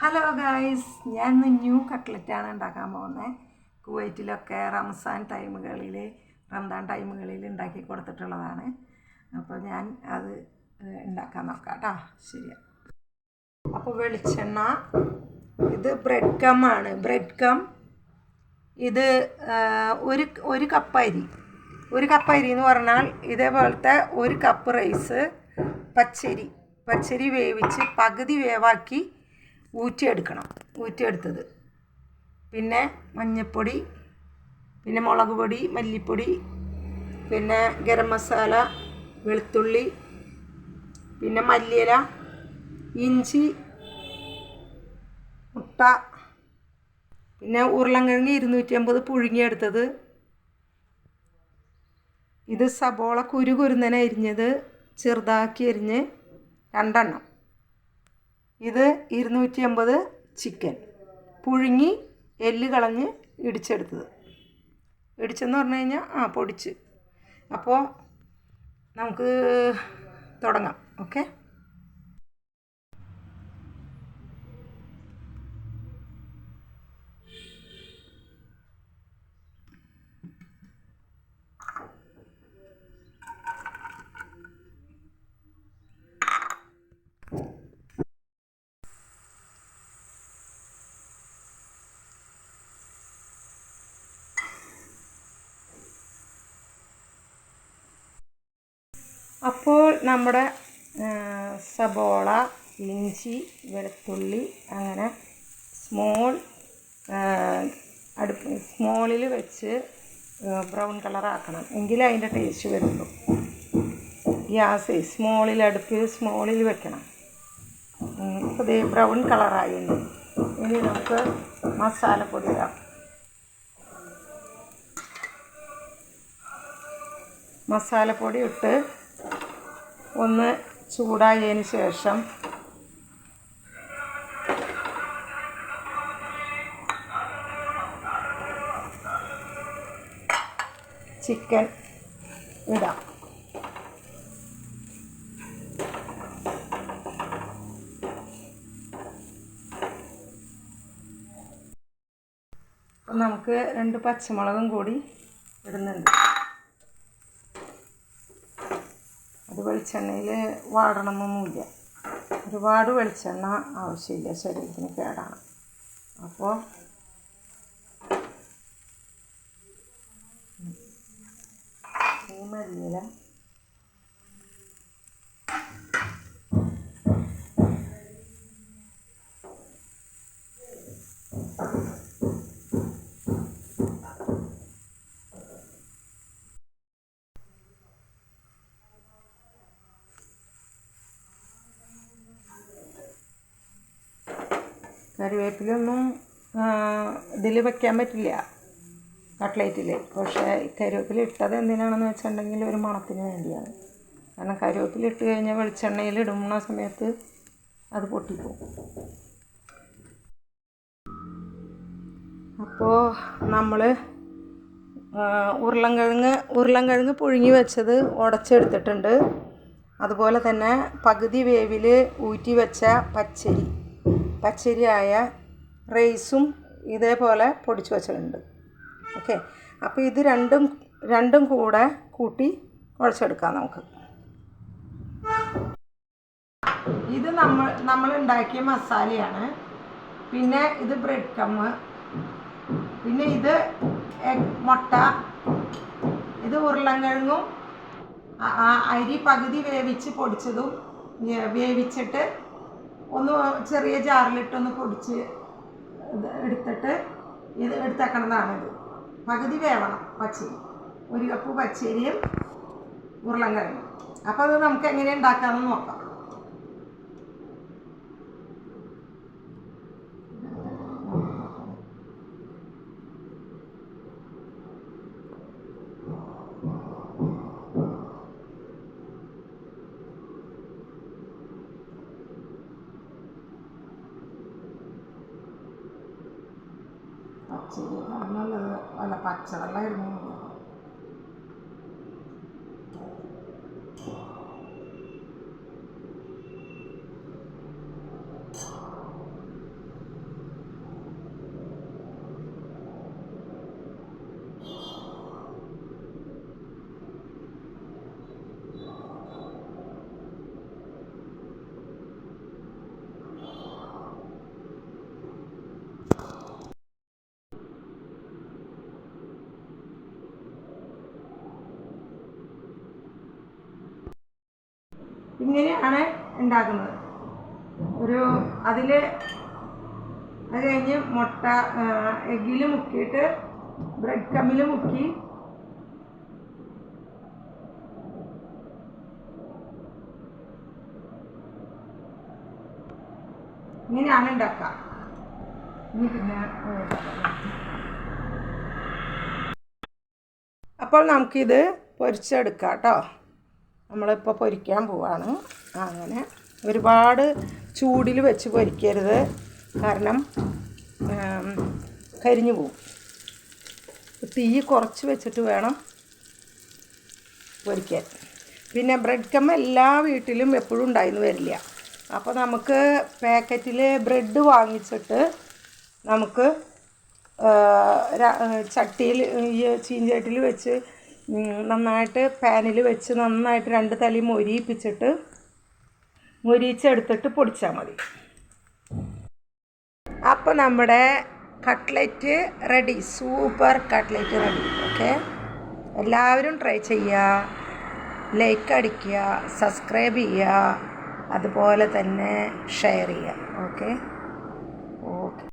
Hello guys, ഞാൻ ഇന്ന് new കട്ട്ലറ്റാണ് ഉണ്ടാക്കാൻ പോകുന്നത്. കുവൈറ്റിലൊക്കെ റംദാൻ ടൈമുകളിൽ ഉണ്ടാക്കി കൊടുത്തിട്ടുള്ളതാണ്. അപ്പോൾ ഞാൻ അത് ഉണ്ടാക്കാൻ നോക്കാം കേട്ടോ. ശരിയാണ്. അപ്പോൾ വെളിച്ചെണ്ണ, ഇത് ബ്രെഡ് കം ആണ്. ബ്രെഡ് കം ഇത് ഒരു കപ്പ് അരി. ഒരു കപ്പ് അരി എന്ന് പറഞ്ഞാൽ ഇതേപോലത്തെ ഒരു കപ്പ് റൈസ് പച്ചരി വേവിച്ച് പകുതി വേവാക്കി ഊറ്റിയെടുത്തത്. പിന്നെ മഞ്ഞൾപ്പൊടി, പിന്നെ മുളക് പൊടി, മല്ലിപ്പൊടി, പിന്നെ ഗരം മസാല, വെളുത്തുള്ളി, പിന്നെ മല്ലിയില, ഇഞ്ചി, മുട്ട, പിന്നെ ഉരുളൻകിഴങ്ങ് 250 പുഴുങ്ങിയെടുത്തത്. ഇത് സബോള കുരുകുരുന്നനെ അരിഞ്ഞത്, ചെറുതാക്കി അരിഞ്ഞ് 2 എണ്ണം. ഇത് 250 ചിക്കൻ പുഴുങ്ങി എല്ല് കളഞ്ഞ് ഇടിച്ചെന്ന് പറഞ്ഞു കഴിഞ്ഞാൽ പൊടിച്ച്. അപ്പോൾ നമുക്ക് തുടങ്ങാം. ഓക്കെ. അപ്പോൾ നമ്മുടെ സബോള, ഇഞ്ചി, വെളുത്തുള്ളി അങ്ങനെ സ്മോളിൽ വെച്ച് ബ്രൗൺ കളറാക്കണം, എങ്കിലേ അതിൻ്റെ ടേസ്റ്റ് വരുള്ളൂ. ഗ്യാസ് സ്മോളിൽ വെക്കണം. ഇപ്പോൾ ഇത് ബ്രൗൺ കളറായിരുന്നു. ഇനി നമുക്ക് മസാലപ്പൊടി ഇടാം. മസാലപ്പൊടി ഇട്ട് ഒന്ന് ചൂടായതിന് ശേഷം ചിക്കൻ ഇടാം. അപ്പം നമുക്ക് 2 പച്ചമുളകും കൂടി ഇടുന്നുണ്ട്. അത് വെളിച്ചെണ്ണയിൽ വാടണമെന്നൊന്നുമില്ല. ഒരുപാട് വെളിച്ചെണ്ണ ആവശ്യമില്ല, ശരീരത്തിന് കേടാണ്. അപ്പോൾ ഈ മല്ലിയില, കറിവേപ്പിലൊന്നും ഇതിൽ വയ്ക്കാൻ പറ്റില്ല കട്ട്ലേറ്റിൽ. പക്ഷേ കറിവേപ്പില ഇട്ടത് എന്തിനാണെന്ന് വെച്ചിട്ടുണ്ടെങ്കിൽ ഒരു മണത്തിന് വേണ്ടിയാണ്. കാരണം കറിവേപ്പില ഇട്ട് കഴിഞ്ഞാൽ വെളിച്ചെണ്ണയിൽ ഇടുന്ന സമയത്ത് അത് പൊട്ടിപ്പോകും. അപ്പോൾ നമ്മൾ ഉരുളൻകിഴങ്ങ് പുഴുങ്ങി വെച്ചത് ഉടച്ചെടുത്തിട്ടുണ്ട്. അതുപോലെ തന്നെ പകുതി വേവിൽ ഊറ്റി വെച്ച പച്ചരിയായ റൈസും ഇതേപോലെ പൊടിച്ച് വെച്ചിട്ടുണ്ട്. ഓക്കെ. അപ്പോൾ ഇത് രണ്ടും കൂടെ കൂട്ടി കുഴച്ചെടുക്കാം നമുക്ക്. ഇത് നമ്മൾ ഉണ്ടാക്കിയ മസാലയാണ്. പിന്നെ ഇത് ബ്രെഡ് കമ്മ്, പിന്നെ ഇത് മുട്ട, ഇത് ഉരുളൻകിഴങ്ങും അരി പകുതി വേവിച്ച് പൊടിച്ചതും വേവിച്ചിട്ട് ഒന്ന് ചെറിയ ജാറിലിട്ടൊന്ന് പൊടിച്ച് എടുത്തിട്ട് ഇത് എടുത്തേക്കണതാണിത്. പകുതി വേവണം പച്ചരി. 1 കപ്പ് പച്ചരിയും ഉരുളൻകിഴങ്ങും. അപ്പോൾ അത് നമുക്ക് എങ്ങനെ ഉണ്ടാക്കാമെന്ന് നോക്കാം. പച്ചരി നല്ലത് അല്ല, പച്ചവെള്ളം ഇടുന്നു. ഇങ്ങനെയാണ് ഉണ്ടാക്കുന്നത്. അത് കഴിഞ്ഞ് മുട്ട എഗ്ഗിൽ മുക്കിയിട്ട് ബ്രെഡ് ക്രമ്മിൽ മുക്കി ഇങ്ങനെയാണ് ഉണ്ടാക്കുക. പിന്നെ അപ്പോൾ നമുക്കിത് പൊരിച്ചെടുക്കാം കേട്ടോ. നമ്മളിപ്പോൾ പൊരിക്കാൻ പോവാണ്. അങ്ങനെ ഒരുപാട് ചൂടിൽ വെച്ച് പൊരിക്കരുത്, കാരണം കരിഞ്ഞു പോവും. തീ കുറച്ച് വെച്ചിട്ട് വേണം പൊരിക്കാൻ. പിന്നെ ബ്രെഡ് ക്രം എല്ലാ വീട്ടിലും എപ്പോഴും ഉണ്ടായിന്ന് വരില്ല. അപ്പോൾ നമുക്ക് പാക്കറ്റിൽ ബ്രെഡ് വാങ്ങിച്ചിട്ട് നമുക്ക് ചട്ടിയിൽ ചീഞ്ചട്ടിയിൽ വെച്ച് നന്നായിട്ട് പാനിൽ വെച്ച് നന്നായിട്ട് 2 തലി മൊരിച്ചെടുത്തിട്ട് പൊടിച്ചാൽ മതി. അപ്പോൾ നമ്മുടെ cutlet ready, super cutlet ready. Okay, എല്ലാവരും ട്രൈ ചെയ്യുക, ലൈക്ക് അടിക്കുക, സബ്സ്ക്രൈബ് ചെയ്യുക, അതുപോലെ തന്നെ ഷെയർ ചെയ്യുക. ഓക്കെ.